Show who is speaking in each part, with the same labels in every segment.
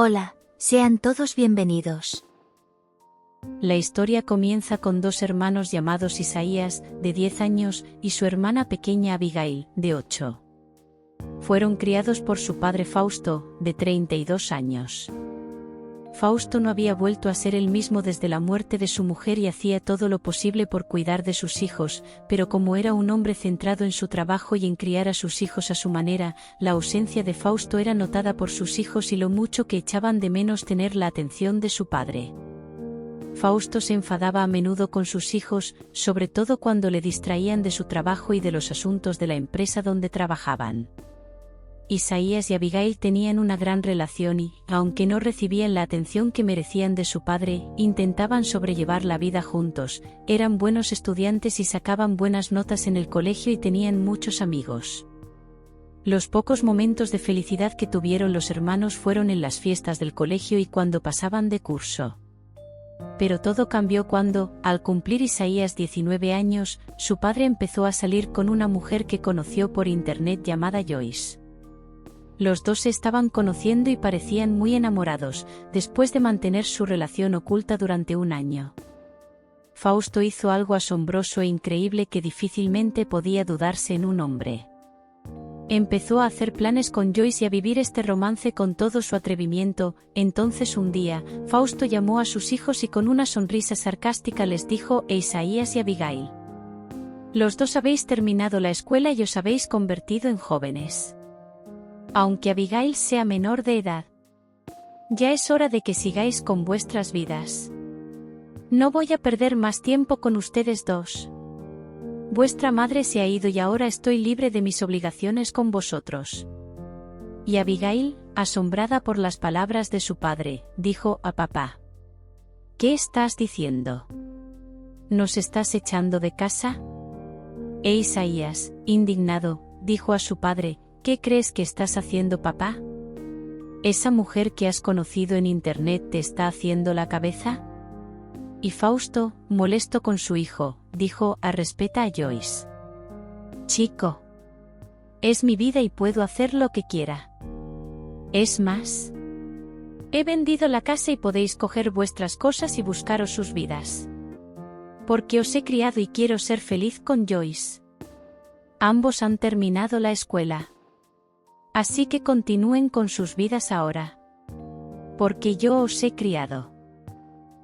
Speaker 1: Hola, sean todos bienvenidos.
Speaker 2: La historia comienza con dos hermanos llamados Isaías, de 10 años, y su hermana pequeña Abigail, de 8. Fueron criados por su padre Fausto, de 32 años. Fausto no había vuelto a ser el mismo desde la muerte de su mujer y hacía todo lo posible por cuidar de sus hijos, pero como era un hombre centrado en su trabajo y en criar a sus hijos a su manera, la ausencia de Fausto era notada por sus hijos y lo mucho que echaban de menos tener la atención de su padre. Fausto se enfadaba a menudo con sus hijos, sobre todo cuando le distraían de su trabajo y de los asuntos de la empresa donde trabajaban. Isaías y Abigail tenían una gran relación y, aunque no recibían la atención que merecían de su padre, intentaban sobrellevar la vida juntos, eran buenos estudiantes y sacaban buenas notas en el colegio y tenían muchos amigos. Los pocos momentos de felicidad que tuvieron los hermanos fueron en las fiestas del colegio y cuando pasaban de curso. Pero todo cambió cuando, al cumplir Isaías 19 años, su padre empezó a salir con una mujer que conoció por internet llamada Joyce. Los dos se estaban conociendo y parecían muy enamorados, después de mantener su relación oculta durante un año. Fausto hizo algo asombroso e increíble que difícilmente podía dudarse en un hombre. Empezó a hacer planes con Joyce y a vivir este romance con todo su atrevimiento. Entonces un día, Fausto llamó a sus hijos y con una sonrisa sarcástica les dijo: Isaías y Abigail, los dos habéis terminado la escuela y os habéis convertido en jóvenes. Aunque Abigail sea menor de edad, ya es hora de que sigáis con vuestras vidas. No voy a perder más tiempo con ustedes dos. Vuestra madre se ha ido y ahora estoy libre de mis obligaciones con vosotros. Y Abigail, asombrada por las palabras de su padre, dijo a papá: ¿Qué estás diciendo? ¿Nos estás echando de casa? E Isaías, indignado, dijo a su padre: ¿Qué crees que estás haciendo, papá? ¿Esa mujer que has conocido en internet te está haciendo la cabeza? Y Fausto, molesto con su hijo, dijo: respeta a Joyce. Chico, es mi vida y puedo hacer lo que quiera. Es más, he vendido la casa y podéis coger vuestras cosas y buscaros sus vidas. Porque os he criado y quiero ser feliz con Joyce. Ambos han terminado la escuela. Así que continúen con sus vidas ahora. Porque yo os he criado.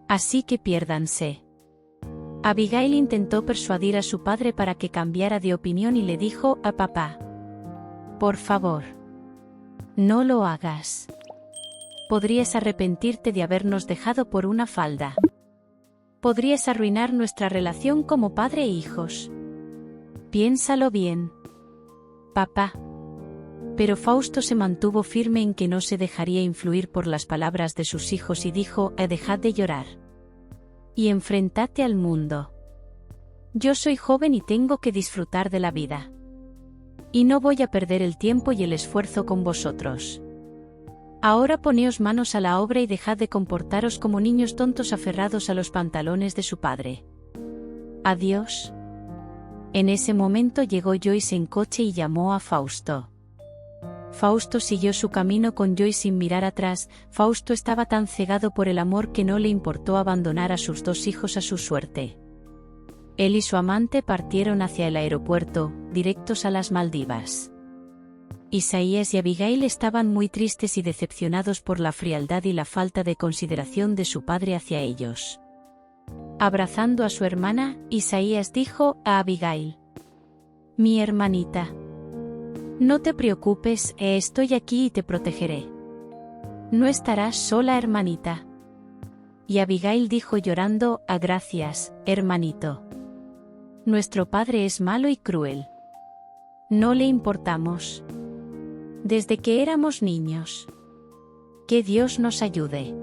Speaker 2: Así que piérdanse. Abigail intentó persuadir a su padre para que cambiara de opinión y le dijo a papá: por favor, no lo hagas. Podrías arrepentirte de habernos dejado por una falda. Podrías arruinar nuestra relación como padre e hijos. Piénsalo bien, papá. Pero Fausto se mantuvo firme en que no se dejaría influir por las palabras de sus hijos y dijo: dejad de llorar. Y enfrentate al mundo. Yo soy joven y tengo que disfrutar de la vida. Y no voy a perder el tiempo y el esfuerzo con vosotros. Ahora poneos manos a la obra y dejad de comportaros como niños tontos aferrados a los pantalones de su padre. Adiós. En ese momento llegó Joyce en coche y llamó a Fausto. Fausto siguió su camino con Joyce sin mirar atrás. Fausto estaba tan cegado por el amor que no le importó abandonar a sus dos hijos a su suerte. Él y su amante partieron hacia el aeropuerto, directos a las Maldivas. Isaías y Abigail estaban muy tristes y decepcionados por la frialdad y la falta de consideración de su padre hacia ellos. Abrazando a su hermana, Isaías dijo a Abigail: mi hermanita, no te preocupes, estoy aquí y te protegeré. No estarás sola, hermanita. Y Abigail dijo llorando: gracias, hermanito. Nuestro padre es malo y cruel. No le importamos. Desde que éramos niños. Que Dios nos ayude.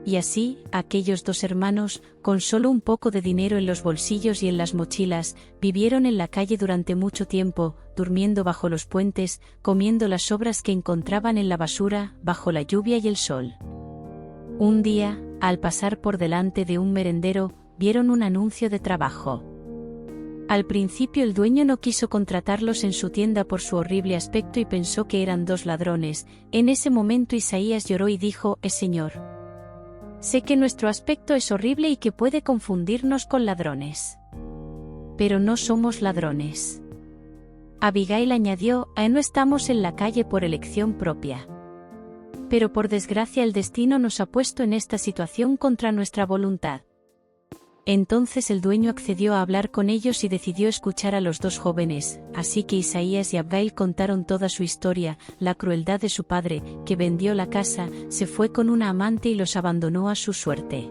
Speaker 2: Y así, aquellos dos hermanos, con solo un poco de dinero en los bolsillos y en las mochilas, vivieron en la calle durante mucho tiempo, durmiendo bajo los puentes, comiendo las sobras que encontraban en la basura, bajo la lluvia y el sol. Un día, al pasar por delante de un merendero, vieron un anuncio de trabajo. Al principio el dueño no quiso contratarlos en su tienda por su horrible aspecto y pensó que eran dos ladrones. En ese momento Isaías lloró y dijo: Señor, sé que nuestro aspecto es horrible y que puede confundirnos con ladrones. Pero no somos ladrones. Abigail añadió: no estamos en la calle por elección propia. Pero por desgracia el destino nos ha puesto en esta situación contra nuestra voluntad. Entonces el dueño accedió a hablar con ellos y decidió escuchar a los dos jóvenes, así que Isaías y Abigail contaron toda su historia, la crueldad de su padre, que vendió la casa, se fue con una amante y los abandonó a su suerte.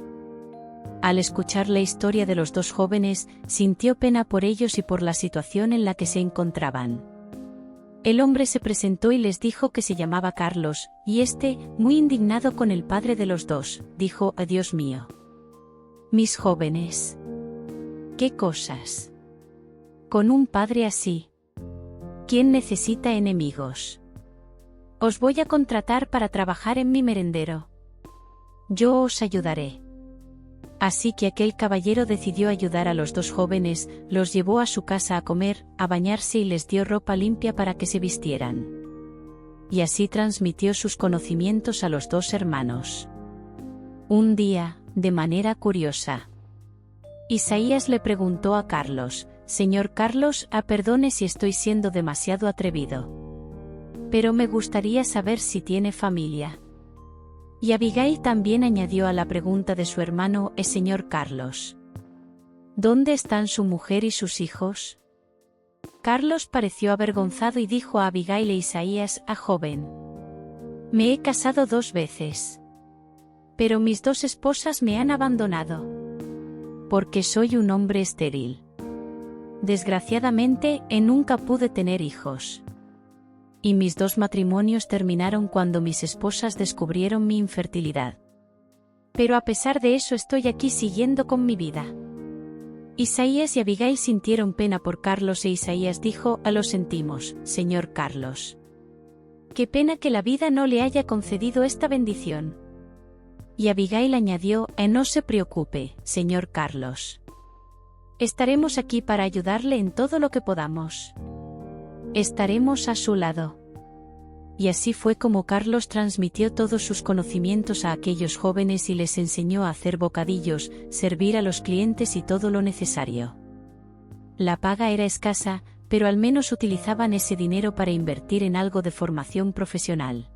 Speaker 2: Al escuchar la historia de los dos jóvenes, sintió pena por ellos y por la situación en la que se encontraban. El hombre se presentó y les dijo que se llamaba Carlos, y muy indignado con el padre de los dos, dijo: Dios mío. Mis jóvenes. ¿Qué cosas? Con un padre así. ¿Quién necesita enemigos? Os voy a contratar para trabajar en mi merendero. Yo os ayudaré. Así que aquel caballero decidió ayudar a los dos jóvenes, los llevó a su casa a comer, a bañarse y les dio ropa limpia para que se vistieran. Y así transmitió sus conocimientos a los dos hermanos. Un día, de manera curiosa, Isaías le preguntó a Carlos: Señor Carlos, perdone si estoy siendo demasiado atrevido, pero me gustaría saber si tiene familia. Y Abigail también añadió a la pregunta de su hermano: Señor Carlos, ¿dónde están su mujer y sus hijos? Carlos pareció avergonzado y dijo a Abigail e Isaías: joven, me he casado 2 veces. Pero mis 2 esposas me han abandonado. Porque soy un hombre estéril. Desgraciadamente, nunca pude tener hijos. Y mis 2 matrimonios terminaron cuando mis esposas descubrieron mi infertilidad. Pero a pesar de eso estoy aquí siguiendo con mi vida. Isaías y Abigail sintieron pena por Carlos e Isaías dijo: lo sentimos, señor Carlos. Qué pena que la vida no le haya concedido esta bendición. Y Abigail añadió: no se preocupe, señor Carlos. Estaremos aquí para ayudarle en todo lo que podamos. Estaremos a su lado. Y así fue como Carlos transmitió todos sus conocimientos a aquellos jóvenes y les enseñó a hacer bocadillos, servir a los clientes y todo lo necesario. La paga era escasa, pero al menos utilizaban ese dinero para invertir en algo de formación profesional.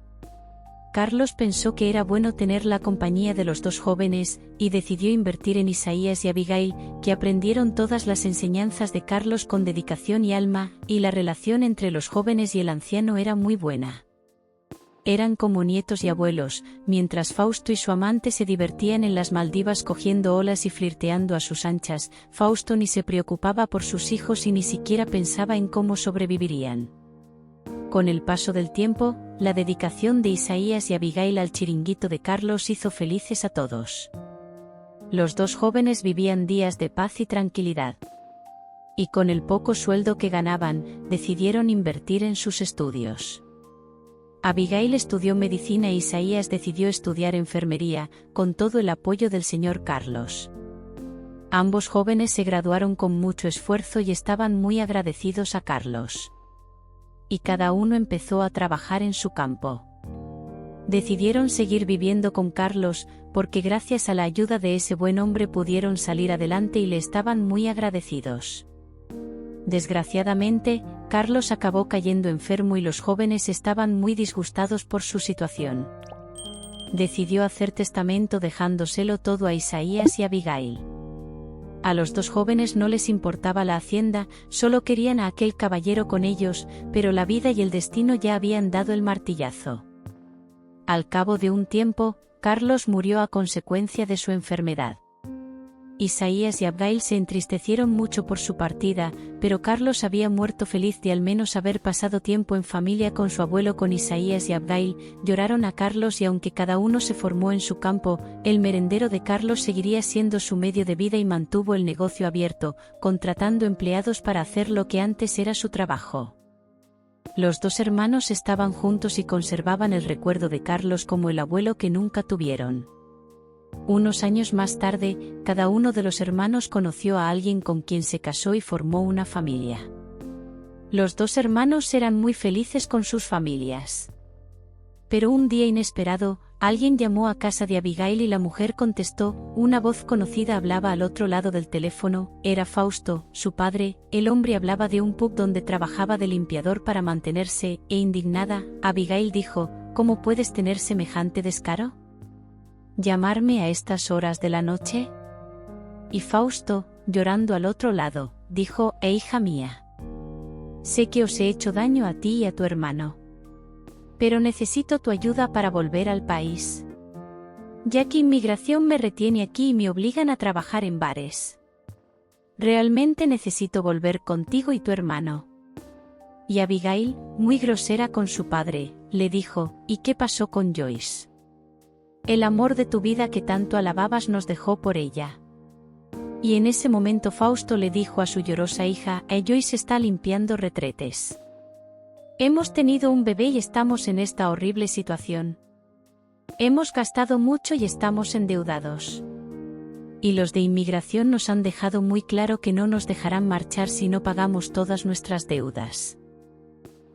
Speaker 2: Carlos pensó que era bueno tener la compañía de los dos jóvenes, y decidió invertir en Isaías y Abigail, que aprendieron todas las enseñanzas de Carlos con dedicación y alma, y la relación entre los jóvenes y el anciano era muy buena. Eran como nietos y abuelos, mientras Fausto y su amante se divertían en las Maldivas cogiendo olas y flirteando a sus anchas. Fausto ni se preocupaba por sus hijos y ni siquiera pensaba en cómo sobrevivirían. Con el paso del tiempo, la dedicación de Isaías y Abigail al chiringuito de Carlos hizo felices a todos. Los dos jóvenes vivían días de paz y tranquilidad. Y con el poco sueldo que ganaban, decidieron invertir en sus estudios. Abigail estudió medicina e Isaías decidió estudiar enfermería, con todo el apoyo del señor Carlos. Ambos jóvenes se graduaron con mucho esfuerzo y estaban muy agradecidos a Carlos. Y cada uno empezó a trabajar en su campo. Decidieron seguir viviendo con Carlos, porque gracias a la ayuda de ese buen hombre pudieron salir adelante y le estaban muy agradecidos. Desgraciadamente, Carlos acabó cayendo enfermo y los jóvenes estaban muy disgustados por su situación. Decidió hacer testamento dejándoselo todo a Isaías y Abigail. A los dos jóvenes no les importaba la hacienda, solo querían a aquel caballero con ellos, pero la vida y el destino ya habían dado el martillazo. Al cabo de un tiempo, Carlos murió a consecuencia de su enfermedad. Isaías y Abigail se entristecieron mucho por su partida, pero Carlos había muerto feliz de al menos haber pasado tiempo en familia con su abuelo. Con Isaías y Abigail, lloraron a Carlos y aunque cada uno se formó en su campo, el merendero de Carlos seguiría siendo su medio de vida y mantuvo el negocio abierto, contratando empleados para hacer lo que antes era su trabajo. Los dos hermanos estaban juntos y conservaban el recuerdo de Carlos como el abuelo que nunca tuvieron. Unos años más tarde, cada uno de los hermanos conoció a alguien con quien se casó y formó una familia. Los dos hermanos eran muy felices con sus familias. Pero un día inesperado, alguien llamó a casa de Abigail y la mujer contestó. Una voz conocida hablaba al otro lado del teléfono. Era Fausto, su padre. El hombre hablaba de un pub donde trabajaba de limpiador para mantenerse, e indignada, Abigail dijo: ¿Cómo puedes tener semejante descaro? ¿Llamarme a estas horas de la noche? Y Fausto, llorando al otro lado, dijo: hija mía, sé que os he hecho daño a ti y a tu hermano. Pero necesito tu ayuda para volver al país. Ya que inmigración me retiene aquí y me obligan a trabajar en bares. Realmente necesito volver contigo y tu hermano. Y Abigail, muy grosera con su padre, le dijo: ¿Y qué pasó con Joyce? El amor de tu vida que tanto alababas nos dejó por ella. Y en ese momento Fausto le dijo a su llorosa hija: Joyce está limpiando retretes. Hemos tenido un bebé y estamos en esta horrible situación. Hemos gastado mucho y estamos endeudados. Y los de inmigración nos han dejado muy claro que no nos dejarán marchar si no pagamos todas nuestras deudas.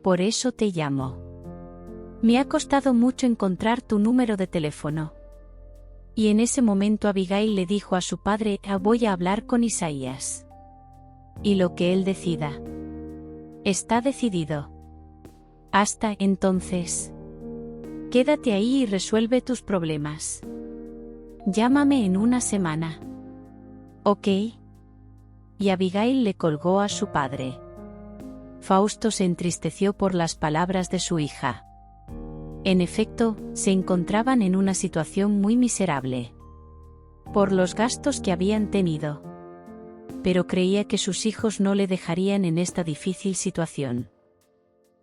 Speaker 2: Por eso te llamo. Me ha costado mucho encontrar tu número de teléfono. Y en ese momento Abigail le dijo a su padre: voy a hablar con Isaías. Y lo que él decida. Está decidido. Hasta entonces. Quédate ahí y resuelve tus problemas. Llámame en una semana. ¿Ok? Y Abigail le colgó a su padre. Fausto se entristeció por las palabras de su hija. En efecto, se encontraban en una situación muy miserable. Por los gastos que habían tenido. Pero creía que sus hijos no le dejarían en esta difícil situación.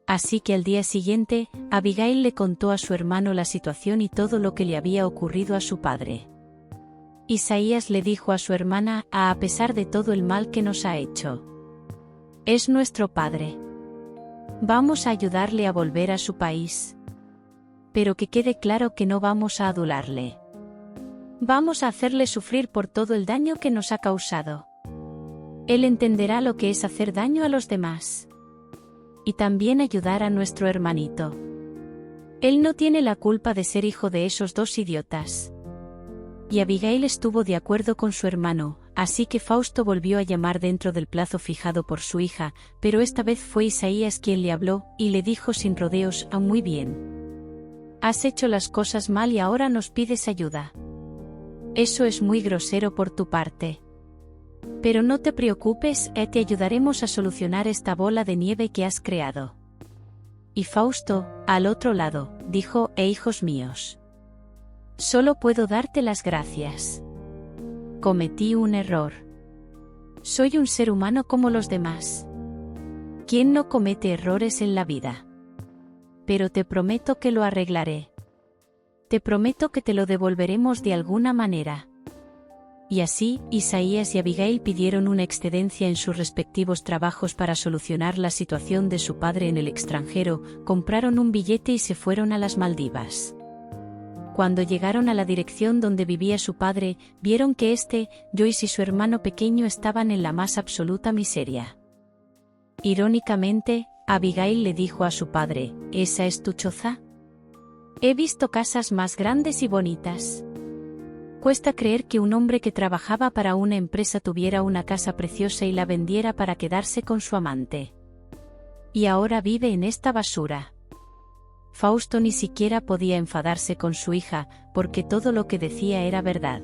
Speaker 2: Así que al día siguiente, Abigail le contó a su hermano la situación y todo lo que le había ocurrido a su padre. Isaías le dijo a su hermana: a pesar de todo el mal que nos ha hecho, es nuestro padre. Vamos a ayudarle a volver a su país. Pero que quede claro que no vamos a adularle. Vamos a hacerle sufrir por todo el daño que nos ha causado. Él entenderá lo que es hacer daño a los demás. Y también ayudar a nuestro hermanito. Él no tiene la culpa de ser hijo de esos dos idiotas. Y Abigail estuvo de acuerdo con su hermano, así que Fausto volvió a llamar dentro del plazo fijado por su hija, pero esta vez fue Isaías quien le habló, y le dijo sin rodeos: muy bien. Has hecho las cosas mal y ahora nos pides ayuda. Eso es muy grosero por tu parte. Pero no te preocupes, te ayudaremos a solucionar esta bola de nieve que has creado. Y Fausto, al otro lado, dijo: hijos míos, solo puedo darte las gracias. Cometí un error. Soy un ser humano como los demás. ¿Quién no comete errores en la vida? Pero te prometo que lo arreglaré. Te prometo que te lo devolveremos de alguna manera. Y así, Isaías y Abigail pidieron una excedencia en sus respectivos trabajos para solucionar la situación de su padre en el extranjero, compraron un billete y se fueron a las Maldivas. Cuando llegaron a la dirección donde vivía su padre, vieron que Joyce y su hermano pequeño estaban en la más absoluta miseria. Irónicamente, Abigail le dijo a su padre: ¿esa es tu choza? He visto casas más grandes y bonitas. Cuesta creer que un hombre que trabajaba para una empresa tuviera una casa preciosa y la vendiera para quedarse con su amante. Y ahora vive en esta basura. Fausto ni siquiera podía enfadarse con su hija, porque todo lo que decía era verdad.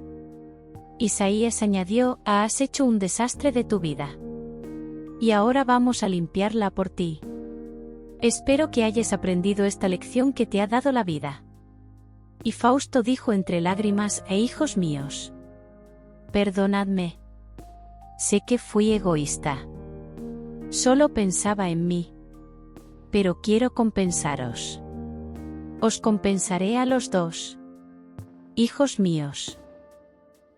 Speaker 2: Isaías añadió: has hecho un desastre de tu vida. Y ahora vamos a limpiarla por ti. Espero que hayas aprendido esta lección que te ha dado la vida. Y Fausto dijo entre lágrimas: hijos míos, perdonadme. Sé que fui egoísta. Solo pensaba en mí. Pero quiero compensaros. Os compensaré a los dos. Hijos míos.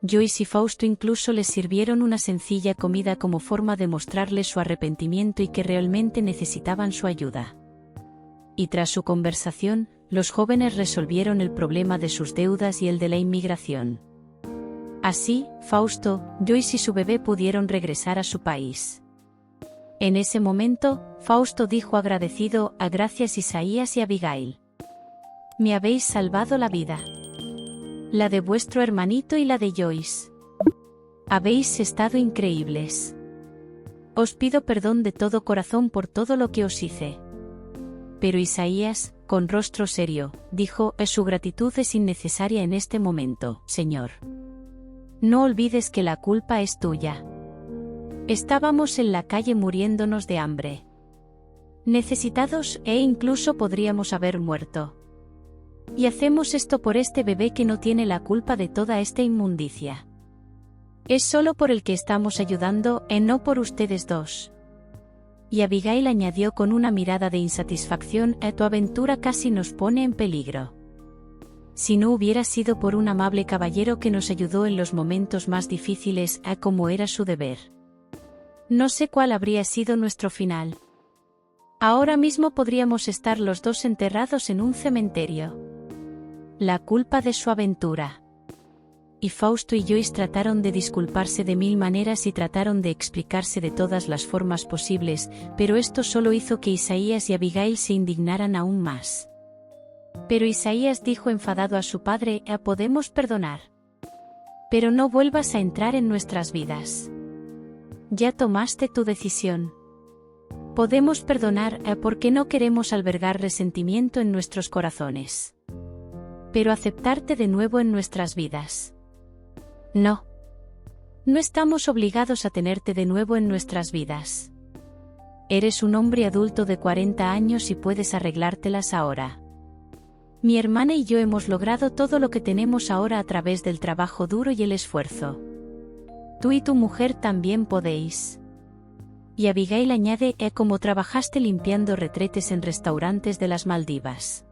Speaker 2: Joyce y Fausto incluso les sirvieron una sencilla comida como forma de mostrarles su arrepentimiento y que realmente necesitaban su ayuda. Y tras su conversación, los jóvenes resolvieron el problema de sus deudas y el de la inmigración. Así, Fausto, Joyce y su bebé pudieron regresar a su país. En ese momento, Fausto dijo agradecido: gracias Isaías y Abigail. Me habéis salvado la vida. La de vuestro hermanito y la de Joyce. Habéis estado increíbles. Os pido perdón de todo corazón por todo lo que os hice. Pero Isaías, con rostro serio, dijo: su gratitud es innecesaria en este momento, Señor. No olvides que la culpa es tuya. Estábamos en la calle muriéndonos de hambre. Necesitados e incluso podríamos haber muerto. Y hacemos esto por este bebé que no tiene la culpa de toda esta inmundicia. Es solo por el que estamos ayudando, no por ustedes dos. Y Abigail añadió con una mirada de insatisfacción: tu aventura casi nos pone en peligro. Si no hubiera sido por un amable caballero que nos ayudó en los momentos más difíciles, como era su deber. No sé cuál habría sido nuestro final. Ahora mismo podríamos estar los dos enterrados en un cementerio. La culpa de su aventura. Y Fausto y Joyce trataron de disculparse de mil maneras y trataron de explicarse de todas las formas posibles, pero esto solo hizo que Isaías y Abigail se indignaran aún más. Pero Isaías dijo enfadado a su padre: podemos perdonar. Pero no vuelvas a entrar en nuestras vidas. Ya tomaste tu decisión. Podemos perdonar porque no queremos albergar resentimiento en nuestros corazones. Pero aceptarte de nuevo en nuestras vidas. No. No estamos obligados a tenerte de nuevo en nuestras vidas. Eres un hombre adulto de 40 años y puedes arreglártelas ahora. Mi hermana y yo hemos logrado todo lo que tenemos ahora a través del trabajo duro y el esfuerzo. Tú y tu mujer también podéis. Y Abigail añade: como trabajaste limpiando retretes en restaurantes de las Maldivas.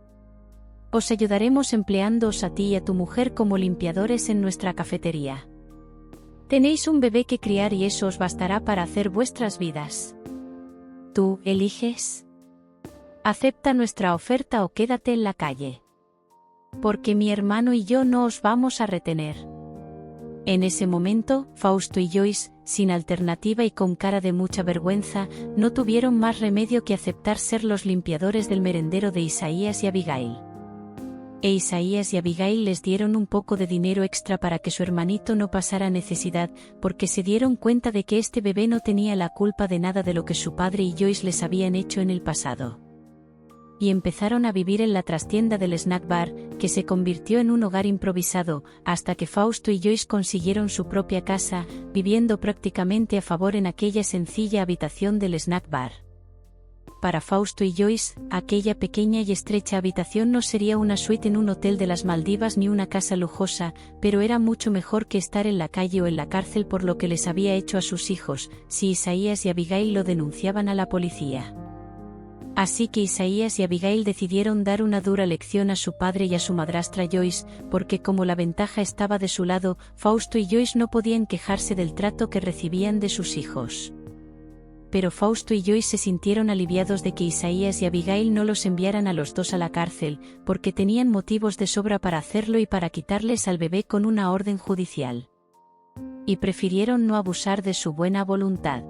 Speaker 2: Os ayudaremos empleándoos a ti y a tu mujer como limpiadores en nuestra cafetería. Tenéis un bebé que criar y eso os bastará para hacer vuestras vidas. ¿Tú eliges? Acepta nuestra oferta o quédate en la calle. Porque mi hermano y yo no os vamos a retener. En ese momento, Fausto y Joyce, sin alternativa y con cara de mucha vergüenza, no tuvieron más remedio que aceptar ser los limpiadores del merendero de Isaías y Abigail. Isaías y Abigail les dieron un poco de dinero extra para que su hermanito no pasara necesidad, porque se dieron cuenta de que este bebé no tenía la culpa de nada de lo que su padre y Joyce les habían hecho en el pasado. Y empezaron a vivir en la trastienda del snack bar, que se convirtió en un hogar improvisado, hasta que Fausto y Joyce consiguieron su propia casa, viviendo prácticamente a favor en aquella sencilla habitación del snack bar. Para Fausto y Joyce, aquella pequeña y estrecha habitación no sería una suite en un hotel de las Maldivas ni una casa lujosa, pero era mucho mejor que estar en la calle o en la cárcel por lo que les había hecho a sus hijos, si Isaías y Abigail lo denunciaban a la policía. Así que Isaías y Abigail decidieron dar una dura lección a su padre y a su madrastra Joyce, porque como la ventaja estaba de su lado, Fausto y Joyce no podían quejarse del trato que recibían de sus hijos. Pero Fausto y Joyce se sintieron aliviados de que Isaías y Abigail no los enviaran a los dos a la cárcel, porque tenían motivos de sobra para hacerlo y para quitarles al bebé con una orden judicial. Y prefirieron no abusar de su buena voluntad.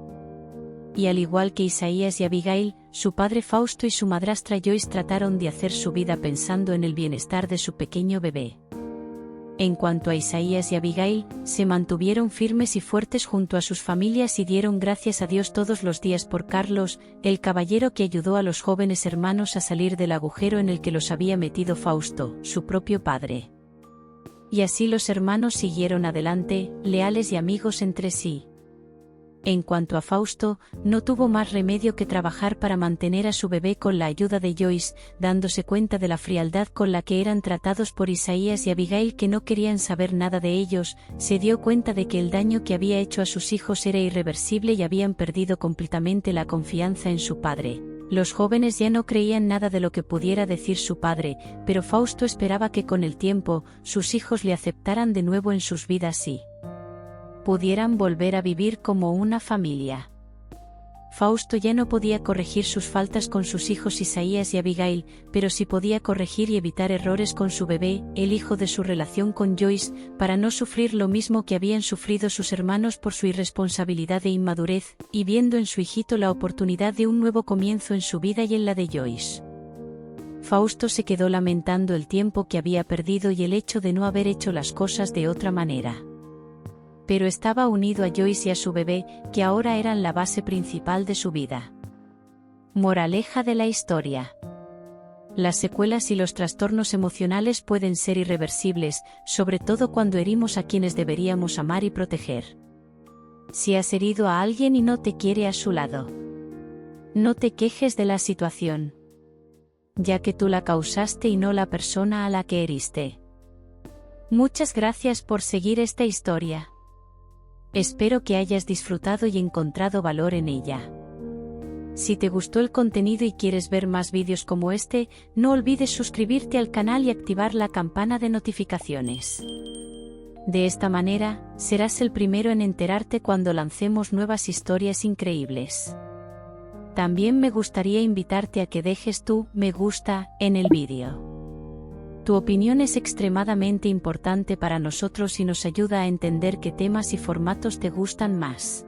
Speaker 2: Y al igual que Isaías y Abigail, su padre Fausto y su madrastra Joyce trataron de hacer su vida pensando en el bienestar de su pequeño bebé. En cuanto a Isaías y Abigail, se mantuvieron firmes y fuertes junto a sus familias y dieron gracias a Dios todos los días por Carlos, el caballero que ayudó a los jóvenes hermanos a salir del agujero en el que los había metido Fausto, su propio padre. Y así los hermanos siguieron adelante, leales y amigos entre sí. En cuanto a Fausto, no tuvo más remedio que trabajar para mantener a su bebé con la ayuda de Joyce, dándose cuenta de la frialdad con la que eran tratados por Isaías y Abigail, que no querían saber nada de ellos. Se dio cuenta de que el daño que había hecho a sus hijos era irreversible y habían perdido completamente la confianza en su padre. Los jóvenes ya no creían nada de lo que pudiera decir su padre, pero Fausto esperaba que con el tiempo, sus hijos le aceptaran de nuevo en sus vidas y pudieran volver a vivir como una familia. Fausto ya no podía corregir sus faltas con sus hijos Isaías y Abigail, pero sí podía corregir y evitar errores con su bebé, el hijo de su relación con Joyce, para no sufrir lo mismo que habían sufrido sus hermanos por su irresponsabilidad e inmadurez, y viendo en su hijito la oportunidad de un nuevo comienzo en su vida y en la de Joyce. Fausto se quedó lamentando el tiempo que había perdido y el hecho de no haber hecho las cosas de otra manera. Pero estaba unido a Joyce y a su bebé, que ahora eran la base principal de su vida. Moraleja de la historia. Las secuelas y los trastornos emocionales pueden ser irreversibles, sobre todo cuando herimos a quienes deberíamos amar y proteger. Si has herido a alguien y no te quiere a su lado, no te quejes de la situación, ya que tú la causaste y no la persona a la que heriste. Muchas gracias por seguir esta historia. Espero que hayas disfrutado y encontrado valor en ella. Si te gustó el contenido y quieres ver más vídeos como este, no olvides suscribirte al canal y activar la campana de notificaciones. De esta manera, serás el primero en enterarte cuando lancemos nuevas historias increíbles. También me gustaría invitarte a que dejes tu me gusta en el vídeo. Tu opinión es extremadamente importante para nosotros y nos ayuda a entender qué temas y formatos te gustan más.